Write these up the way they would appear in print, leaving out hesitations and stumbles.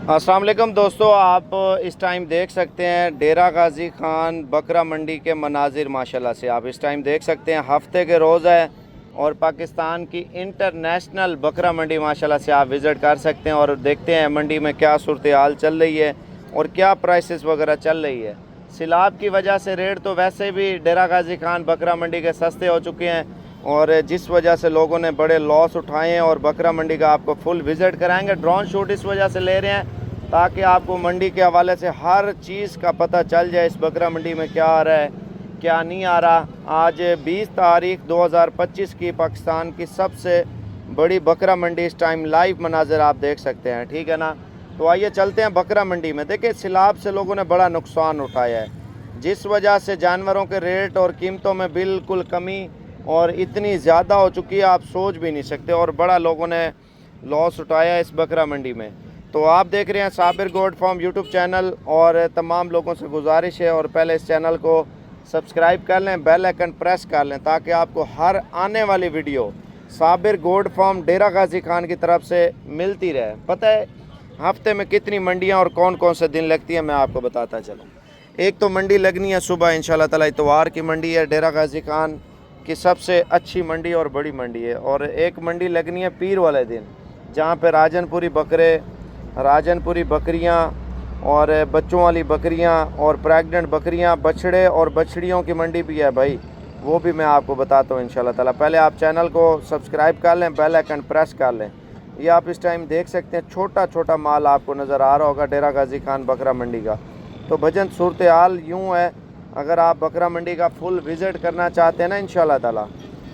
अस्सलाम वालेकुम दोस्तों, आप इस टाइम देख सकते हैं डेरा गाजी खान बकरा मंडी के मनाजिर। माशाल्लाह से आप इस टाइम देख सकते हैं हफ्ते के रोज़ है और पाकिस्तान की इंटरनेशनल बकरा मंडी माशाल्लाह से आप विज़िट कर सकते हैं और देखते हैं मंडी में क्या सूरत हाल चल रही है और क्या प्राइसेस वगैरह चल रही है। सैलाब की वजह से रेट तो वैसे भी डेरा गाजी खान बकरा मंडी के सस्ते हो चुके हैं और जिस वजह से लोगों ने बड़े लॉस उठाए हैं और बकरा मंडी का आपको फुल विज़िट कराएंगे। ड्रोन शूट इस वजह से ले रहे हैं ताकि आपको मंडी के हवाले से हर चीज़ का पता चल जाए, इस बकरा मंडी में क्या आ रहा है क्या नहीं आ रहा। आज 20 तारीख 2025 की पाकिस्तान की सबसे बड़ी बकरा मंडी इस टाइम लाइव मनाज़र आप देख सकते हैं, ठीक है ना। तो आइए चलते हैं बकरा मंडी में। देखिए सैलाब से लोगों ने बड़ा नुकसान उठाया है, जिस वजह से जानवरों के रेट और कीमतों में बिल्कुल कमी और इतनी ज़्यादा हो चुकी है आप सोच भी नहीं सकते और बड़ा लोगों ने लॉस उठाया है इस बकरा मंडी में। तो आप देख रहे हैं Sabir goat farm YouTube channel और तमाम लोगों से गुजारिश है और पहले इस चैनल को सब्सक्राइब कर लें, बेल आइकन प्रेस कर लें ताकि आपको हर आने वाली वीडियो साबिर गोट फार्म डेरा गाजी खान की तरफ से मिलती रहे। पता है हफ्ते में कितनी मंडियां और कौन कौन से दिन लगती है, मैं आपको बताता चलूँ। एक तो मंडी लगनी है सुबह इंशाल्लाह ताला, इतवार की मंडी है, डेरा गाजी खान की सबसे अच्छी मंडी और बड़ी मंडी है। और एक मंडी लगनी है पीर वाले दिन, जहाँ पे राजनपुरी बकरियाँ और बच्चों वाली बकरियाँ और प्रेग्नेंट बकरियाँ, बछड़े और बछड़ियों की मंडी भी है भाई, वो भी मैं आपको बताता हूँ इंशाल्लाह ताला। पहले आप चैनल को सब्सक्राइब कर लें, बेल आइकन प्रेस कर लें। ये आप इस टाइम देख सकते हैं छोटा छोटा माल आपको नज़र आ रहा होगा डेरा गाजी खान बकरा मंडी का। तो भजन सूरत हाल यूँ है, अगर आप बकरा मंडी का फुल विज़िट करना चाहते हैं ना इंशाल्लाह ताला,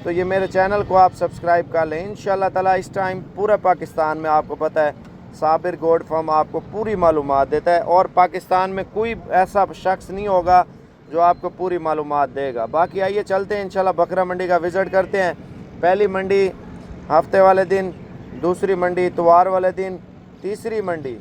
तो ये मेरे चैनल को आप सब्सक्राइब कर लें इंशाल्लाह ताला। इस टाइम पूरे पाकिस्तान में आपको पता है साबिर गोट फार्म आपको पूरी मालूमात देता है और पाकिस्तान में कोई ऐसा शख्स नहीं होगा जो आपको पूरी मालूमात देगा। बाकी आइए चलते हैं इंशाल्लाह बकरा मंडी का विज़िट करते हैं। पहली मंडी हफ्ते वाले दिन, दूसरी मंडी इतवार वाले दिन, तीसरी मंडी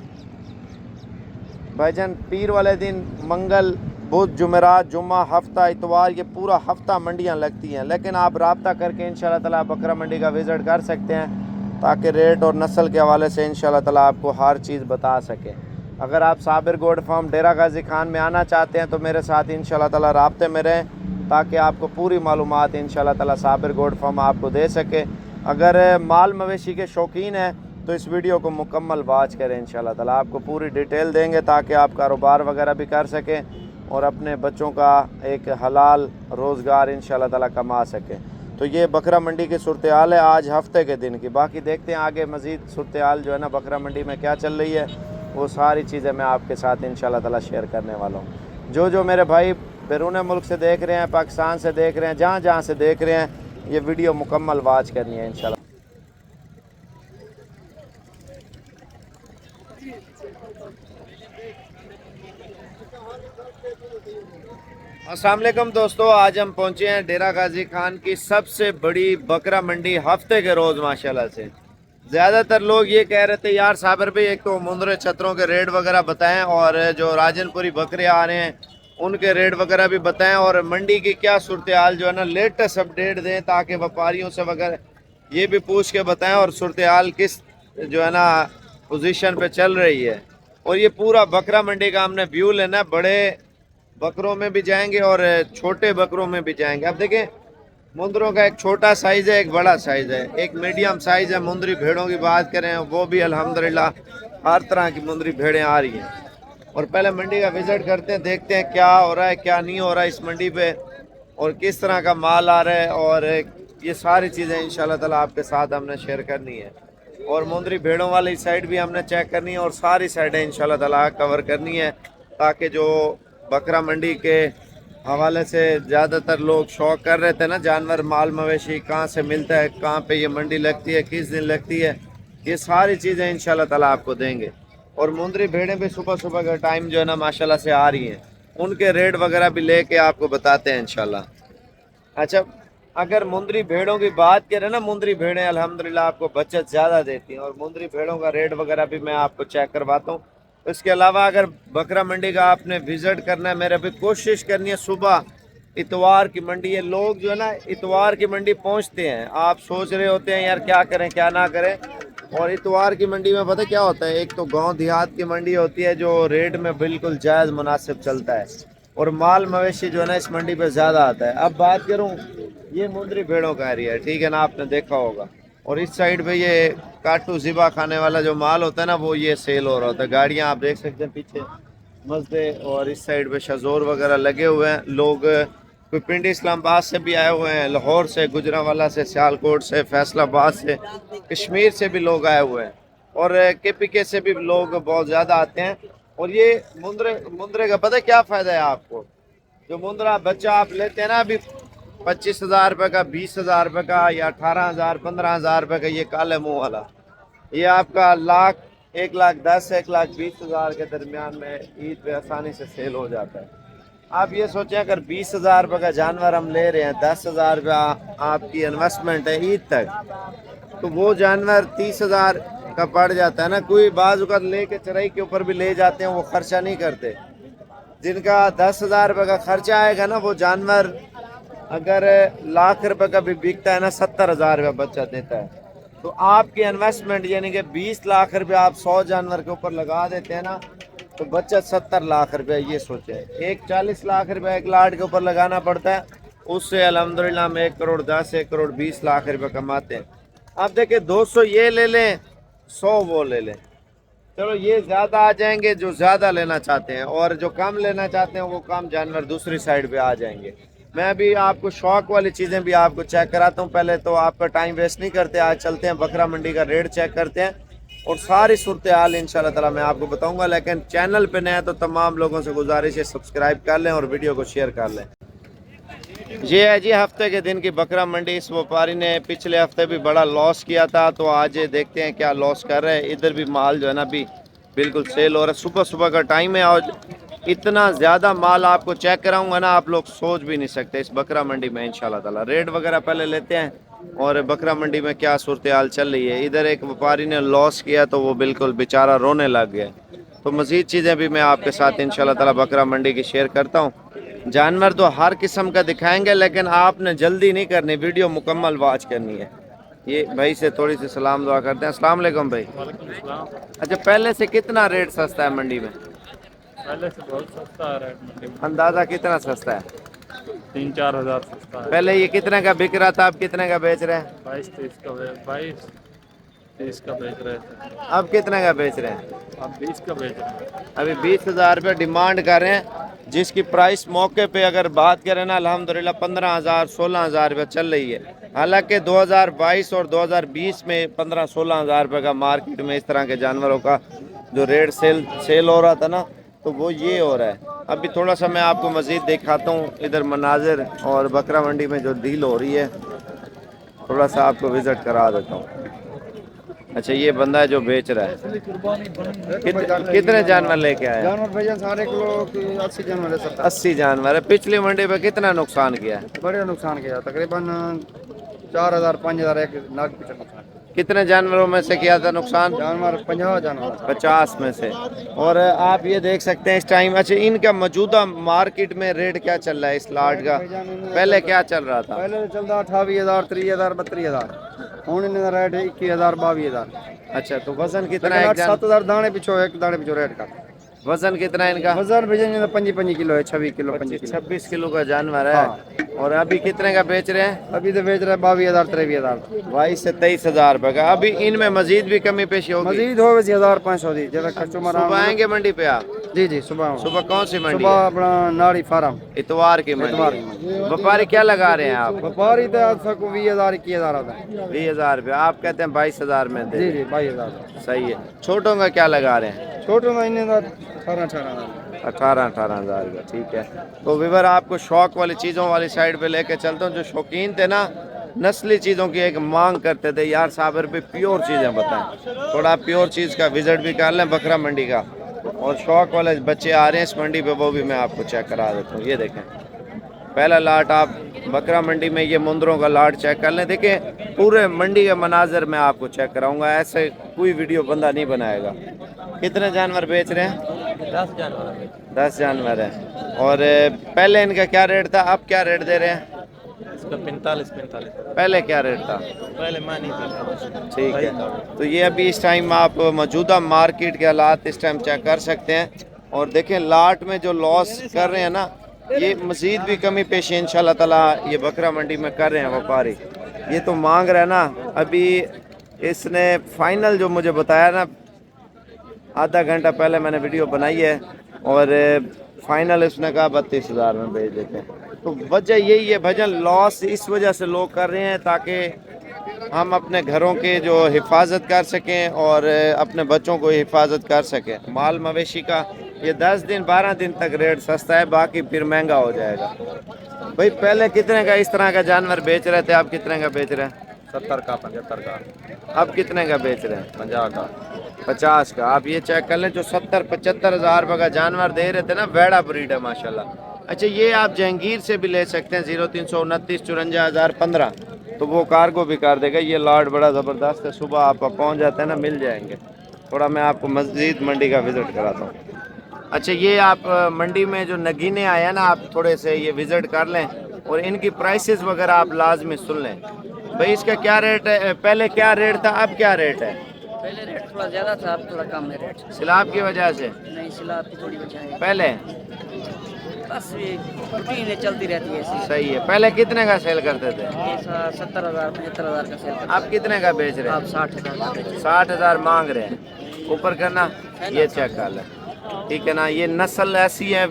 भाईजान पीर वाले दिन, मंगल बुध जुमेरात जुम्मा हफ्ता इतवार, ये पूरा हफ्ता मंडियां लगती हैं। लेकिन आप रब्ता करके इंशाल्लाह ताला बकरा मंडी का विज़िट कर सकते हैं ताकि रेट और नस्ल के हवाले से इंशाल्लाह ताला आपको हर चीज़ बता सके। अगर आप साबिर गोट फार्म डेरा गाजी खान में आना चाहते हैं तो मेरे साथ इंशाल्लाह ताला राब्ते में रहें ताकि आपको पूरी मालूमात इंशाल्लाह ताला साबिर गोट फार्म आपको दे सके। अगर माल मवेशी के शौकीन हैं तो इस वीडियो को मुकम्मल वाच करें, इंशाल्लाह ताला आपको पूरी डिटेल देंगे ताकि आप कारोबार वगैरह भी कर सकें और अपने बच्चों का एक हलाल रोज़गार इंशाल्लाह ताला कमा सकें। तो ये बकरा मंडी की सूरत हाल है आज हफ्ते के दिन की। बाकी देखते हैं आगे मज़ीद सूरत हाल जो है ना बकरा मंडी में क्या चल रही है, वो सारी चीज़ें मैं आपके साथ इंशाल्लाह ताला शेयर करने वाला हूँ। जो मेरे भाई बैरून मुल्क से देख रहे हैं, पाकिस्तान से देख रहे हैं, जहाँ जहाँ से देख रहे हैं, ये वीडियो मुकम्मल वाच करनी है इंशाल्लाह। अस्सलाम वालेकुम दोस्तों, आज हम पहुंचे हैं डेरा गाजी खान की सबसे बड़ी बकरा मंडी हफ्ते के रोज़ माशाल्लाह से। ज़्यादातर लोग ये कह रहे थे यार साबिर भाई एक तो मुंदरे छतरों के रेट वगैरह बताएं और जो राजनपुरी बकरे आ रहे हैं उनके रेट वगैरह भी बताएं और मंडी की क्या सूरत हाल जो है ना लेटेस्ट अपडेट दें ताकि व्यापारियों से वगैरह ये भी पूछ के बताएं और सूरत हाल किस जो है ना पोजीशन पे चल रही है। और ये पूरा बकरा मंडी का हमने व्यू लेना है, बड़े बकरों में भी जाएंगे और छोटे बकरों में भी जाएंगे। अब देखें मुंदरों का एक छोटा साइज़ है, एक बड़ा साइज़ है, एक मीडियम साइज़ है। मुंदरी भेड़ों की बात करें वो भी अल्हम्दुलिल्लाह हर तरह की मुंदरी भेड़ें आ रही हैं। और पहले मंडी का विज़िट करते हैं, देखते हैं क्या हो रहा है क्या नहीं हो रहा है इस मंडी पे और किस तरह का माल आ रहा है और ये सारी चीज़ें इंशाल्लाह ताला आपके साथ हमने शेयर करनी है। और मुंदरी भेड़ों वाली साइड भी हमने चेक करनी है और सारी साइडें इंशाल्लाह ताला कवर करनी है ताकि जो बकरा मंडी के हवाले से ज़्यादातर लोग शौक कर रहे थे ना जानवर माल मवेशी कहाँ से मिलता है, कहाँ पे ये मंडी लगती है, किस दिन लगती है, ये सारी चीज़ें इंशाल्लाह ताला आपको देंगे। और मुंदरी भेड़ें भी सुबह सुबह का टाइम जो है ना माशाल्लाह से आ रही हैं, उनके रेट वगैरह भी लेके आपको बताते हैं इंशाल्लाह। अच्छा, अगर मुंदरी भेड़ों की बात करें ना, मुंदरी भेड़ें अल्हम्दुलिल्लाह आपको बचत ज़्यादा देती हैं और मुंदरी भेड़ों का रेट वगैरह भी मैं आपको चेक करवाता हूँ। इसके अलावा अगर बकरा मंडी का आपने विज़िट करना है, मेरे भी कोशिश करनी है सुबह इतवार की मंडी है। लोग जो है ना इतवार की मंडी पहुंचते हैं, आप सोच रहे होते हैं यार क्या करें क्या ना करें, और इतवार की मंडी में पता क्या होता है, एक तो गांव देहात की मंडी होती है जो रेट में बिल्कुल जायज़ मुनासिब चलता है, और माल मवेशी जो है ना इस मंडी पे ज़्यादा आता है। अब बात करूं, ये मुंदरी भेड़ों का एरिया है, ठीक है ना, आपने देखा होगा। और इस साइड पे ये काटू ज़िबा खाने वाला जो माल होता है ना, वो ये सेल हो रहा होता है। गाड़ियाँ आप देख सकते हैं पीछे मजदे, और इस साइड पे शजोर वगैरह लगे हुए हैं। लोग कोई पिंडी इस्लामाबाद से भी आए हुए हैं, लाहौर से, गुजरांवाला से, सियालकोट से, फैसलाबाद से, कश्मीर से भी लोग आए हुए हैं, और KPK से भी लोग बहुत ज़्यादा आते हैं। और ये मुंदरे मुंदरे का पता है क्या फ़ायदा है आपको? जो मुंदरा बच्चा आप लेते हैं ना अभी 25,000 रुपये का, 20,000 रुपये का, या 18,000, 15,000 रुपये का, ये काले मुंह वाला, ये आपका लाख, 1,10,000, 1,20,000 के दरमियान में ईद पे आसानी से सेल हो जाता है। आप ये सोचें, अगर 20,000 रुपये का जानवर हम ले रहे हैं, 10,000 रुपया आपकी इन्वेस्टमेंट है ईद तक, तो वो जानवर 30,000 का पड़ जाता है ना। कोई बाज़ औक़ात लेके चराई के ऊपर भी ले जाते हैं, वो खर्चा नहीं करते। जिनका 10,000 रुपये का खर्चा आएगा ना, वो जानवर अगर लाख रुपए का भी बिकता है ना, 70,000 रुपया बच्चा देता है। तो आपकी इन्वेस्टमेंट यानी कि 20 लाख रुपया आप 100 जानवर के ऊपर लगा देते हैं ना, तो बचत 70 लाख रुपया। ये सोचे, एक 40 लाख रुपया एक लाट के ऊपर लगाना पड़ता है, उससे अल्हम्दुलिल्लाह हम 1,10,00,000, 1,20,00,000 लाख रुपया कमाते हैं। आप देखिए 200 ये ले लें, 100 वो ले लें, चलो ये ज़्यादा आ जाएंगे जो ज़्यादा लेना चाहते हैं, और जो कम लेना चाहते हैं वो कम जानवर दूसरी साइड पे आ जाएंगे। मैं भी आपको शौक वाली चीज़ें भी आपको चेक कराता हूँ। पहले तो आपका टाइम वेस्ट नहीं करते, आज चलते हैं बकरा मंडी का रेट चेक करते हैं, और सारी सूरत हाल इंशाल्लाह ताला मैं आपको बताऊंगा। लेकिन चैनल पे नया तो तमाम लोगों से गुजारिश है सब्सक्राइब कर लें और वीडियो को शेयर कर लें। ये है जी हफ्ते के दिन की बकरा मंडी। इस व्यापारी ने पिछले हफ्ते भी बड़ा लॉस किया था, तो आज देखते हैं क्या लॉस कर रहे हैं। इधर भी माल जो है ना अभी बिल्कुल सेल हो रहा है, सुबह सुबह का टाइम है, और इतना ज़्यादा माल आपको चेक कराऊंगा ना, आप लोग सोच भी नहीं सकते इस बकरा मंडी में इंशाल्लाह ताला। रेट वगैरह पहले लेते हैं और बकरा मंडी में क्या सूरत हाल चल रही है। इधर एक व्यापारी ने लॉस किया तो वो बिल्कुल बेचारा रोने लग गया। तो मज़ीद चीज़ें भी मैं आपके साथ इंशाल्लाह ताला बकरा मंडी की शेयर करता हूँ। जानवर तो हर किस्म का दिखाएंगे, लेकिन आपने जल्दी नहीं करनी, वीडियो मुकम्मल वॉच करनी है। ये भाई से थोड़ी सी सलाम दुआ करते हैं। अस्सलाम वालेकुम भाई। अच्छा, पहले से कितना रेट सस्ता है मंडी में? पहले से बहुत सस्ता है रेट मंडी में। अंदाज़ा कितना सस्ता है? 3-4 हज़ार सस्ता है। पहले ये कितने का बिक रहा था, अब कितने का बेच रहे हैं? 22-23 का 22-23 का बेच रहे थे, अब कितने का बेच रहे हैं? अब 20 का बेच रहे हैं। अभी 20,000 रुपये डिमांड कर रहे हैं, जिसकी प्राइस मौके पे अगर बात करें ना अल्हम्दुलिल्लाह 15,000 16,000 रुपये चल रही है। हालांकि 2022 और 2020 में 15-16 हज़ार रुपये का मार्केट में इस तरह के जानवरों का जो रेट सेल हो रहा था ना, तो वो ये हो रहा है। अभी थोड़ा सा मैं आपको मज़ीद दिखाता हूँ इधर मनाजिर, और बकरा मंडी में जो डील हो रही है थोड़ा सा आपको विज़िट करा देता हूँ। अच्छा, ये बंदा है जो बेच रहा है। कितने जानवर लेके आया? जानवर भैया सारे किलो की 80 जानवर है सर। 80 जानवर है। पिछली मंडी पे कितना नुकसान किया है? बड़े नुकसान किया, तकरीबन 4,000 5,000 एक लाख पीछे नुकसान। कितने जानवरों में से किया था नुकसान? जानवर 50 जानवर। 50 में से। और आप ये देख सकते हैं इस टाइम। अच्छा, इनका मौजूदा मार्केट में रेट क्या चल रहा है इस लाट का? पहले क्या चल रहा था? पहले चलता 28,000 30,000 32,000, हूँ इन्हें रेट 21,000 22,000। अच्छा, तो वजन कितना है? 7,000 दाने पिछो, एक दाने पिछो रेट का। वजन कितना है इनका? वजन भैया 25 किलो है, 26 किलो 26 किलो का जानवर है। हाँ। और अभी कितने का बेच रहे हैं? अभी तो बेच रहे हैं 22,000 23,000। 22 से 23,000 रुपये का। अभी इनमें मजीद भी कमी पेशी होगी? मजीद हो 1,500 दी जरा कस्टमर सुबह आएंगे मंडी पे आप? जी जी, सुबह सुबह कौन सी मंडी सुबह है? अपना नाड़ी फार्म इतवार की मंडी। व्यापारी क्या लगा रहे हैं आप? व्यापारी तो आज तक 20,000 21,000 आता है। 20,000 रुपये, आप कहते हैं 22,000 में दे। जी जी 22,000 सही है। छोटों का क्या लगा रहे हैं? छोटे में इन्हें 18,000 18,000 का। ठीक है। तो विवर आपको शौक वाली चीज़ों वाली साइड पे लेके चलता हूँ। जो शौकीन थे ना नस्ली चीज़ों की, एक मांग करते थे यार साबर पे प्योर चीज़ें बताएं, थोड़ा प्योर चीज़ का विजिट भी कर लें बकरा मंडी का। और शौक वाले बच्चे आ रहे हैं इस मंडी पे, वो भी मैं आपको चेक करा देता हूँ। ये देखें पहला लाट आप बकरा मंडी में, ये मुंदरों का लाट चेक कर लें। देखें पूरे मंडी के मनाजर में आपको चेक कराऊंगा, ऐसे कोई वीडियो बंदा नहीं बनाएगा। कितने जानवर बेच रहे हैं? 10 जानवर है। 10 जानवर है। और पहले इनका क्या रेट था, अब क्या रेट दे रहे हैं? इसका 45 पहले क्या रेट था? पहले मैं नहीं था। ठीक है, तो ये अभी इस टाइम आप मौजूदा मार्केट के हालात इस टाइम चेक कर सकते हैं और देखें लाट में जो लॉस कर रहे हैं ना, ये मज़ीद भी कमी पेश इंशाल्लाह ताला ये बकरा मंडी में कर रहे हैं व्यापारी। ये तो मांग रहा है ना, अभी इसने फाइनल जो मुझे बताया ना, आधा घंटा पहले मैंने वीडियो बनाई है और फाइनल इसने कहा 32,000 में बेच देते हैं। तो वजह यही है भजन, लॉस इस वजह से लोग कर रहे हैं ताकि हम अपने घरों के जो हिफाजत कर सकें और अपने बच्चों को हिफाजत कर सकें। माल मवेशी का ये 10 दिन 12 दिन तक रेट सस्ता है, बाकी फिर महंगा हो जाएगा। भाई पहले कितने का इस तरह का जानवर बेच रहे थे, आप कितने का बेच रहे हैं? 70 का 75 का। अब कितने का बेच रहे हैं? 50 का। 50 का। आप ये चेक कर लें, जो 70-75 हज़ार रुपये का जानवर दे रहे थे ना, वेड़ा ब्रीड है माशाल्लाह। अच्छा, ये आप जहांगीर से भी ले सकते हैं 0329 54 हज़ार 15, तो वो कार्गो भी कर देगा। ये लाट बड़ा ज़बरदस्त है, सुबह आप पहुंच जाते हैं ना, मिल जाएंगे। थोड़ा मैं आपको मस्जिद मंडी का विज़िट कराता हूँ। अच्छा, ये आप मंडी में जो नगीने आए हैं ना, आप थोड़े से ये विज़िट कर लें और इनकी प्राइसेस वगैरह आप लाजमी सुन लें। भाई इसका क्या रेट है? पहले क्या रेट था, अब क्या रेट है? पहले रेट थोड़ा ज़्यादा था, अब थोड़ा कम है रेट। सिलाब की वजह से? नहीं, सिलाब की थोड़ी वजह है। पहले बस ये रूटीन चलती रहती है ऐसी। सही है। पहले कितने का सेल करते थे? ऐसा 70,000 75,000 का सेल करते अब कितने का बेच रहे हैं। हैं? आप 60,000 60,000 मांग रहे हैं। ऊपर करना, ये चेक कर लें, ठीक है ना। ये नस्ल ऐसी है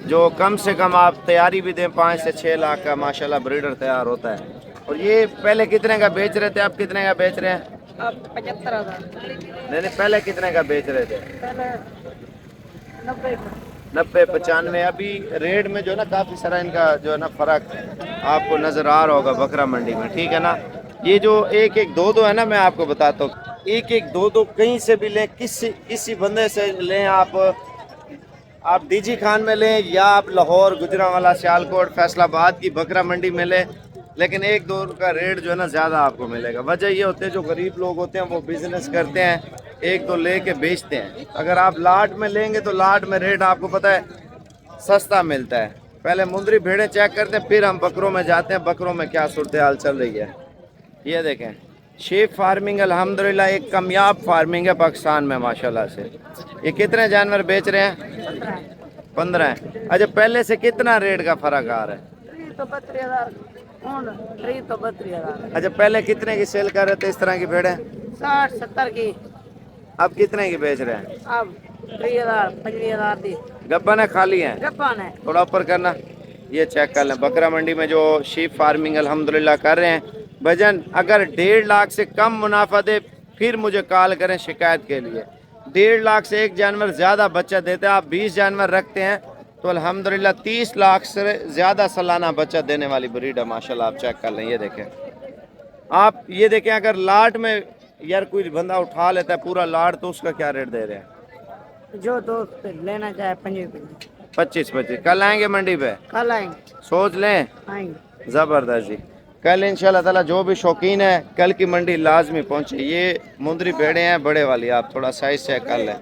जो कम से कम आप तैयारी भी दें 5 से 6 लाख का माशाल्लाह ब्रीडर तैयार होता है। और ये पहले कितने का बेच रहे थे, अब कितने का बेच रहे हैं? अब 75,000। नहीं, पहले कितने का बेच रहे थे? पहले 90 90-95। अभी रेट में जो है ना काफ़ी सारा इनका जो है ना फ़र्क आपको नज़र आ रहा होगा बकरा मंडी में, ठीक है ना। ये जो 1-1 2-2 है ना, मैं आपको बताता हूँ, 1-1 2-2 कहीं से भी लें, किसी बंदे से लें, आप डीजी खान में लें या आप लाहौर, गुजरांवाला, सियालकोट, फैसलाबाद की बकरा मंडी में लें, लेकिन 1-2 का रेट जो है ना ज़्यादा आपको मिलेगा। वजह ये होती है जो गरीब लोग होते हैं वो बिज़नेस करते हैं, 1-2 लेके बेचते हैं। अगर आप लाट में लेंगे तो लाट में रेट आपको पता है सस्ता मिलता है। पहले मुंदरी भेड़ें चेक करते हैं, फिर हम बकरों में जाते हैं, बकरों में क्या सूरत हाल चल रही है। ये देखें, शेप फार्मिंग अल्हम्दुलिल्लाह एक कामयाब फार्मिंग है पाकिस्तान में माशाल्लाह से। ये कितने जानवर बेच रहे हैं? 15 है। अच्छा, पहले से कितना रेट का फ़र्क आ रहा है? तो 32,000 तो 32,000। अच्छा, पहले कितने की सेल कर रहे थे इस तरह की भेड़ें? 60-70 की। अब कितने की बेच रहे हैं? अब 3,000 25,000 दी। गब्बन है, खाली है? जापान है। थोड़ा ऊपर करना, ये चेक कर लें। बकरा मंडी में जो शीप फार्मिंग अल्हम्दुलिल्लाह कर रहे हैं भजन, अगर 1.5 लाख से कम मुनाफा दे फिर मुझे कॉल करें शिकायत के लिए। 1.5 लाख से एक जानवर ज़्यादा बच्चा देता है, आप 20 जानवर रखते हैं तो अल्हम्दुलिल्लाह 30 लाख से ज़्यादा सालाना बच्चा देने वाली ब्रीड है माशाल्लाह। आप चेक कर लें, ये देखें आप, ये देखें अगर लाट में यार कोई बंदा उठा लेता है पूरा लाट, तो उसका क्या रेट दे रहे हैं? जो दोस्त लेना चाहे 25-25। कल आएंगे मंडी पे? कल आएंगे। सोच लें, आएंगे। ज़बरदस्त जी। कल इंशाल्लाह ताला जो भी शौकीन है कल की मंडी लाजमी पहुंचे। ये मुंदरी भेड़े हैं बड़े वाली, आप थोड़ा साइज चेक कर लें।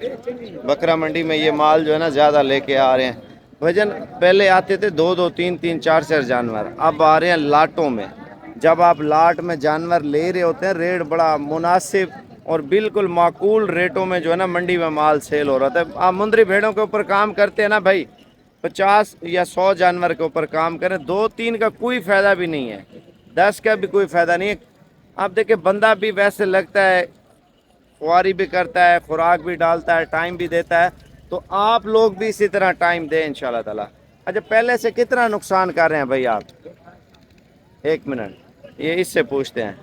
बकरा मंडी में ये माल जो है ना ज़्यादा लेके आ रहे हैं भजन। पहले आते थे 2-2 3-3 4-4 जानवर, अब आ रहे हैं लाटों में। जब आप लाट में जानवर ले रहे होते हैं, रेट बड़ा मुनासिब और बिल्कुल माकूल रेटों में जो है ना मंडी में माल सेल हो रहा था। आप मुंदरी भेड़ों के ऊपर काम करते हैं ना भाई, 50 या 100 जानवर के ऊपर काम करें, 2-3 का कोई फ़ायदा भी नहीं है, 10 का भी कोई फ़ायदा नहीं है। आप देखिए बंदा भी वैसे लगता है, खुआरी भी करता है, खुराक भी डालता है, टाइम भी देता है, तो आप लोग भी इसी तरह टाइम दें इंशाल्लाह ताला। अच्छा, पहले से कितना नुकसान कर रहे हैं भाई आप? 1 मिनट, ये इससे पूछते हैं।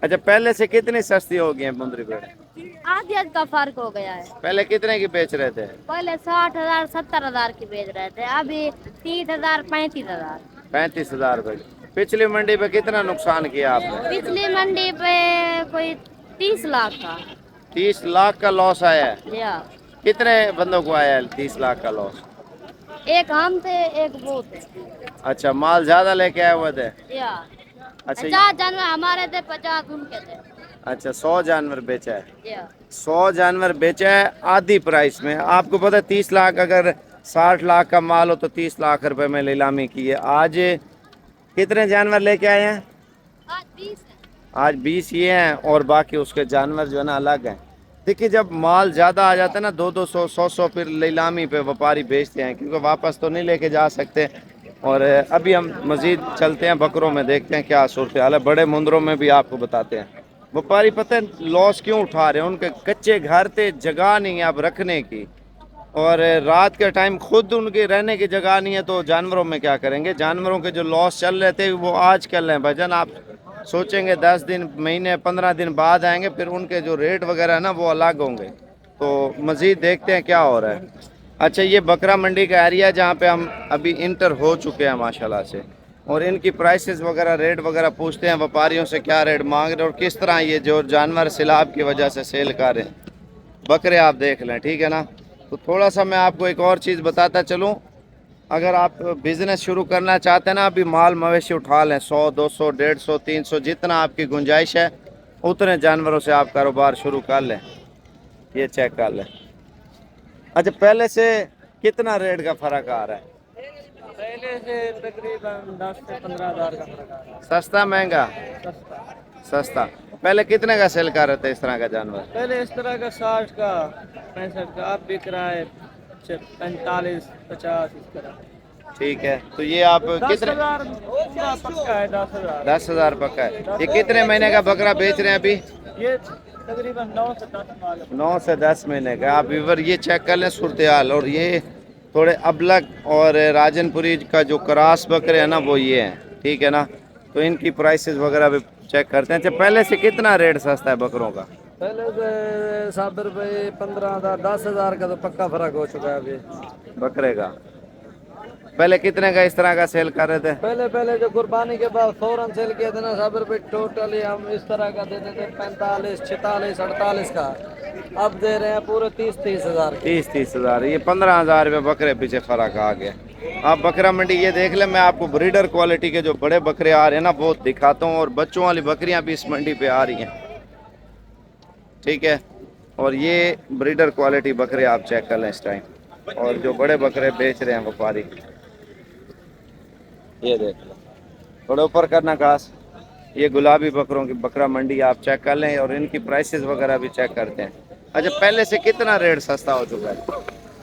अच्छा, पहले से कितनी सस्ती हो गई है मुंदरी भेड़ें? आधी का फर्क हो गया है। पहले कितने की बेच रहे थे? पहले 60,000 70,000 की बेच रहे थे, अभी 30,000 35,000। 35,000 रुपये। पिछली मंडी पे कितना नुकसान किया आपने? पिछली मंडी पे कोई 30 लाख का। 30 लाख का लॉस आया है? या कितने बंदों को आया है 30 लाख का लॉस? एक हम थे, एक वो थे। अच्छा, माल ज्यादा लेके आए हुए थे? या अच्छा 50 जानवर हमारे थे, 50 उनके थे। अच्छा, 100 जानवर बेचा है? या 100 जानवर बेचा है आधी प्राइस में। आपको पता है 30 लाख, अगर 60 लाख का माल हो तो 30 लाख रुपए में नीलामी की है। आज कितने जानवर लेके आए हैं? आज 20 है। आज 20 ये हैं और बाकी उसके जानवर जो है ना अलग हैं। देखिए जब माल ज़्यादा आ जाता है ना 200 100 फिर नीलामी पे व्यापारी बेचते हैं क्योंकि वापस तो नहीं लेके जा सकते। और अभी हम मज़ीद चलते हैं बकरों में, देखते हैं क्या सूरत हाल है। बड़े मुंदरों में भी आपको बताते हैं। व्यापारी पता है लॉस क्यों उठा रहे हैं? उनके कच्चे घर थे, जगह नहीं है अब रखने की, और रात के टाइम खुद उनके रहने की जगह नहीं है, तो जानवरों में क्या करेंगे? जानवरों के जो लॉस चल रहे थे वो आज चल रहे हैं भजन। आप सोचेंगे 10 दिन, महीने, 15 दिन बाद आएंगे, फिर उनके जो रेट वगैरह है ना वो अलग होंगे। तो मज़ीद देखते हैं क्या हो रहा है। अच्छा, ये बकरा मंडी का एरिया है जहाँ पे हम अभी इंटर हो चुके हैं माशाल्लाह से, और इनकी प्राइसेस वगैरह, रेट वगैरह पूछते हैं व्यापारियों से क्या रेट मांग रहे हैं और किस तरह ये जो जानवर सैलाब की वजह से सेल कर रहे हैं। बकरे आप देख लें, ठीक है ना। तो थोड़ा सा मैं आपको एक और चीज़ बताता चलूँ, अगर आप बिज़नेस शुरू करना चाहते हैं ना, अभी माल मवेशी उठा लें, 100 200 150 300 जितना आपकी गुंजाइश है उतने जानवरों से आप कारोबार शुरू कर लें। ये चेक कर लें। अच्छा, पहले से कितना रेट का फ़र्क आ रहा है? पहले से तकरीबन 10 से 15 हज़ार का फर्क आ रहा है। सस्ता महंगा? सस्ता। पहले कितने का सेल कर रहे थे इस तरह का जानवर? पहले इस तरह का 60 का 65 का, अब बिक रहा है 45 50 इस तरह। ठीक है, तो ये आप कितने? 10,000 पक्का है। 10,000 10,000 पक्का है। ये कितने महीने का बकरा बेच रहे हैं अभी? ये तकरीबन 9 से 10 माल। 9 से 10 महीने का। आप व्यूवर ये चेक कर लें सूरत हाल। और ये थोड़े अबलग और राजनपुरी का जो क्रॉस बकरे हैं ना वो ये हैं, ठीक है ना। तो इनकी प्राइसेस वगैरह भी चेक करते हैं। अच्छा, पहले से कितना रेट सस्ता है बकरों का? पहले से 7 रुपये 15,000 10,000 का तो पक्का फर्क हो चुका है अभी। बकरे का पहले कितने का इस तरह का सेल कर रहे थे? पहले जो कुर्बानी के बाद फौरन सेल किया था ना 7 रुपये, टोटली हम इस तरह का देते थे 45 46 48 का। अब दे रहे हैं पूरे 30 हज़ार। 30 हज़ार। ये 15,000 रुपये बकरे पीछे फर्क आ गया। आप बकरा मंडी ये देख लें। मैं आपको ब्रीडर क्वालिटी के जो बड़े बकरे आ रहे हैं ना वो दिखाता हूँ, और बच्चों वाली बकरियाँ भी इस मंडी पे आ रही हैं, ठीक है। और ये ब्रीडर क्वालिटी बकरे आप चेक कर लें इस टाइम, और जो बड़े बकरे बेच रहे हैं व्यापारी, ये देख लो। थोड़ा ऊपर करना खास। ये गुलाबी बकरों की बकरा मंडी आप चेक कर लें, और इनकी प्राइसेस वगैरह भी चेक करते हैं। अच्छा, पहले से कितना रेट सस्ता हो चुका है?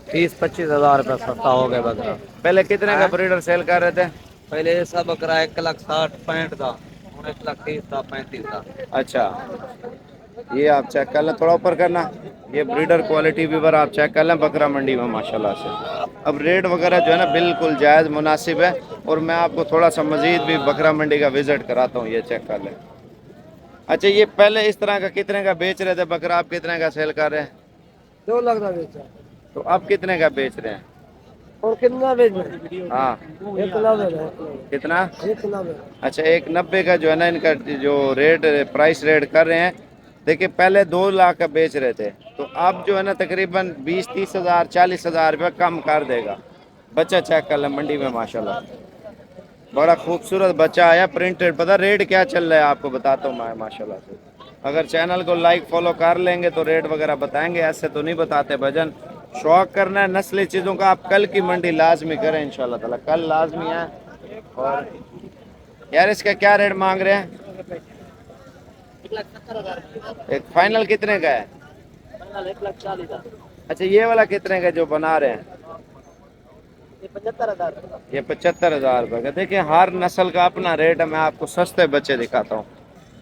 30-25 हज़ार रुपये सस्ता हो गया बकरा। पहले कितने का ब्रीडर सेल कर रहे थे? पहले ऐसा बकरा 1,60,65 था, 1,30,000 था, 35 था। अच्छा, ये आप चेक कर लें। थोड़ा ऊपर करना। ये ब्रीडर क्वालिटी व्यूवर आप चेक कर लें बकरा मंडी में माशाल्लाह से। अब रेट वगैरह जो है ना बिल्कुल जायज़ मुनासिब है, और मैं आपको थोड़ा सा मज़ीद भी बकरा मंडी का विज़िट कराता हूँ। ये चेक कर लें। अच्छा, ये पहले इस तरह का कितने का बेच रहे थे बकरा, आप कितने का सेल कर रहे हैं? 2 लाख का बेचा। तो अब कितने का बेच रहे हैं? और कितना बेच रहे? हाँ, 1,90,000। कितना? 1,90,000। अच्छा, 1,90 का जो है ना इनका जो रेट प्राइस रेट कर रहे हैं। देखिए पहले 2 लाख का बेच रहे थे, तो अब जो है ना तकरीबन 20-30 हज़ार 40 हज़ार रुपये कम कर देगा। बच्चा चेक कर लें मंडी में माशाल्लाह, बड़ा खूबसूरत बच्चा आया प्रिंटेड। पता रेट क्या चल रहा है आपको बताता हूँ मैं माशाल्लाह से। अगर चैनल को लाइक फॉलो कर लेंगे तो रेट वगैरह बताएंगे, ऐसे तो नहीं बताते भजन। शौक करना है नस्ली चीज़ों का, आप कल की मंडी लाजमी करें इंशाल्लाह ताला, कल लाजमी है। और यार इसका क्या रेट मांग रहे हैं? 1,70,000। एक फाइनल कितने का है? 1,40,000। अच्छा, ये वाला कितने का जो बना रहे हैं? ये 75,000। ये 75,000 रुपये का। देखिए हर नस्ल का अपना रेट है। मैं आपको सस्ते बच्चे दिखाता हूँ।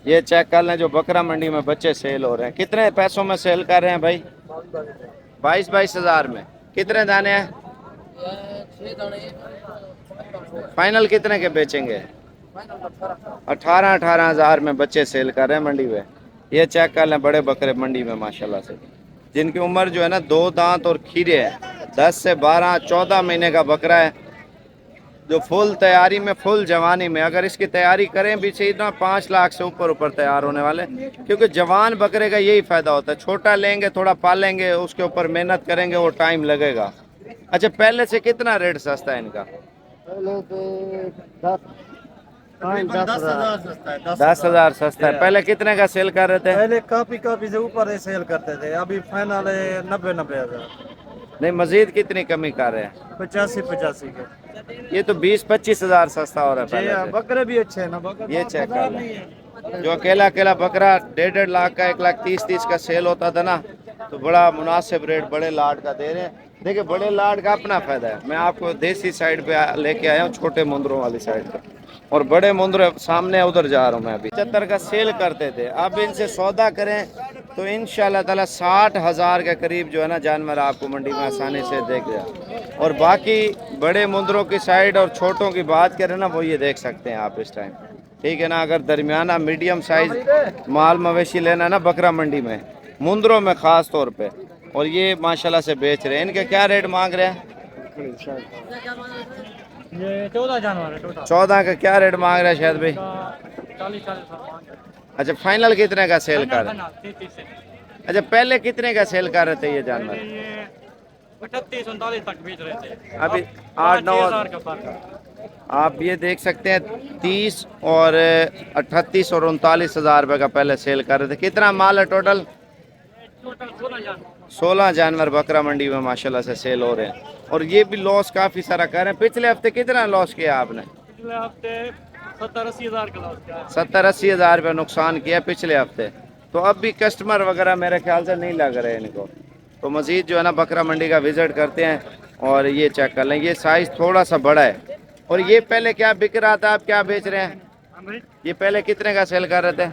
ये चेक कर लें जो बकरा मंडी में बच्चे सेल हो रहे हैं। कितने पैसों में सेल कर रहे हैं भाई? 22 हज़ार में। कितने दाने हैं? 6 दाने। फाइनल कितने के बेचेंगे? 18 हज़ार में बच्चे सेल कर रहे हैं मंडी में। ये चेक कर लें बड़े बकरे मंडी में माशाल्लाह से, जिनकी उम्र जो है ना 2 दांत और खीरे है। 10 से 12 14 महीने का बकरा है, जो फुल तैयारी में, फुल जवानी में। अगर इसकी तैयारी करें भी सही ना 5 लाख से ऊपर तैयार होने वाले, क्योंकि जवान बकरे का यही फ़ायदा होता है। छोटा लेंगे, थोड़ा पालेंगे, उसके ऊपर मेहनत करेंगे, वो टाइम लगेगा। अच्छा, पहले से कितना रेट सस्ता है इनका? पहले तो 10,000 सस्ता है। पहले कितने का सेल कर रहे थे? पहले काफी से ऊपर सेल करते थे, अभी फाइनल है 90,000। नहीं, मजीद कितनी कमी कर रहे हैं? 85 के। ये तो 20-25 हजार सस्ता हो रहा है पहले से। बकरे भी अच्छे हैं ना, बकरे ये चेक कर लो। जो अकेला अकेला बकरा 1.5 लाख का 1,30,30 का सेल होता था ना, तो बड़ा मुनासिब रेट बड़े लाड का दे रहे हैं। देखिए बड़े लाड का अपना फायदा है। मैं आपको देसी साइड पे लेके आया हूँ, छोटे मुंदरों वाली साइड पे, और बड़े मुंदर सामने उधर जा रहा हूँ मैं अभी। 75 का सेल करते थे, अब इनसे सौदा करें तो इंशाल्लाह ताला 60,000 के करीब जो है ना जानवर आपको मंडी में आसानी से देख जाए। और बाकी बड़े मुंदरों की साइड और छोटों की बात करें ना, वो ये देख सकते हैं आप इस टाइम, ठीक है ना। अगर दरमियाना मीडियम साइज माल मवेशी लेना ना बकरा मंडी में, मुंदरों में ख़ास तौर पे, और ये माशाल्लाह से बेच रहे हैं। इनके क्या रेट मांग रहे हैं? ये 14 जानवर है टोटल। 14 का क्या रेट मांग रहे हैं शायद भाई? 40 अच्छा, फाइनल कितने का सेल कर रहे हैं? अच्छा, पहले कितने का सेल कर रहे थे ये जानवर? 38-39 तक बेच रहे थे, अभी 8-9 का फर्क है। आप ये देख सकते हैं 30 और 38 और 39 हजार रुपये का पहले सेल कर रहे थे। कितना माल है टोटल? टोटल 16 जानवर। 16 जानवर बकरा मंडी में माशाल्लाह से सेल हो रहे हैं। और ये भी लॉस काफ़ी सारा कर रहे हैं। पिछले हफ्ते कितना लॉस किया आपने? पिछले हफ्ते 70-80 हजार का लॉस किया। 70-80 हजार रुपये नुकसान किया पिछले हफ्ते। तो अब भी कस्टमर वगैरह मेरे ख्याल से नहीं लग रहे इनको, तो मज़ीद जो है ना बकरा मंडी का विज़िट करते हैं और ये चेक कर लें। ये साइज़ थोड़ा सा बड़ा है। और ये पहले क्या बिक रहा था, आप क्या बेच रहे हैं? ये पहले कितने का सेल कर रहे थे?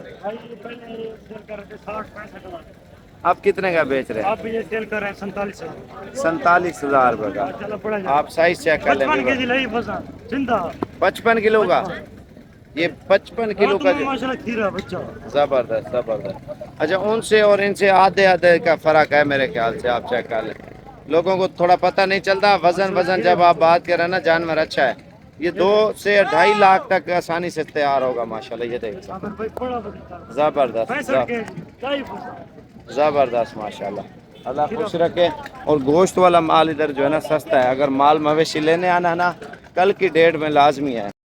आप कितने का बेच रहे हैं? आप ये सेल कर रहे हैं 47 47 हजार रुपये का। आप साइज चेक कर लें। 55 किलो का, ये 55 किलो का जबरदस्त जबरदस्त। अच्छा, उनसे और इनसे आधे आधे का फर्क है मेरे ख्याल से, आप चेक कर लें। लोगों को थोड़ा पता नहीं चलता वजन जब आप बात करें ना, जानवर अच्छा है। ये 2 से 2.5 लाख तक आसानी से तैयार होगा माशाल्लाह। ये देखिए जबरदस्त जबरदस्त माशाल्लाह। अल्लाह खुश रखे। और गोश्त वाला माल इधर जो है ना सस्ता है। अगर माल मवेशी लेने आना ना, कल की डेट में लाजमी है।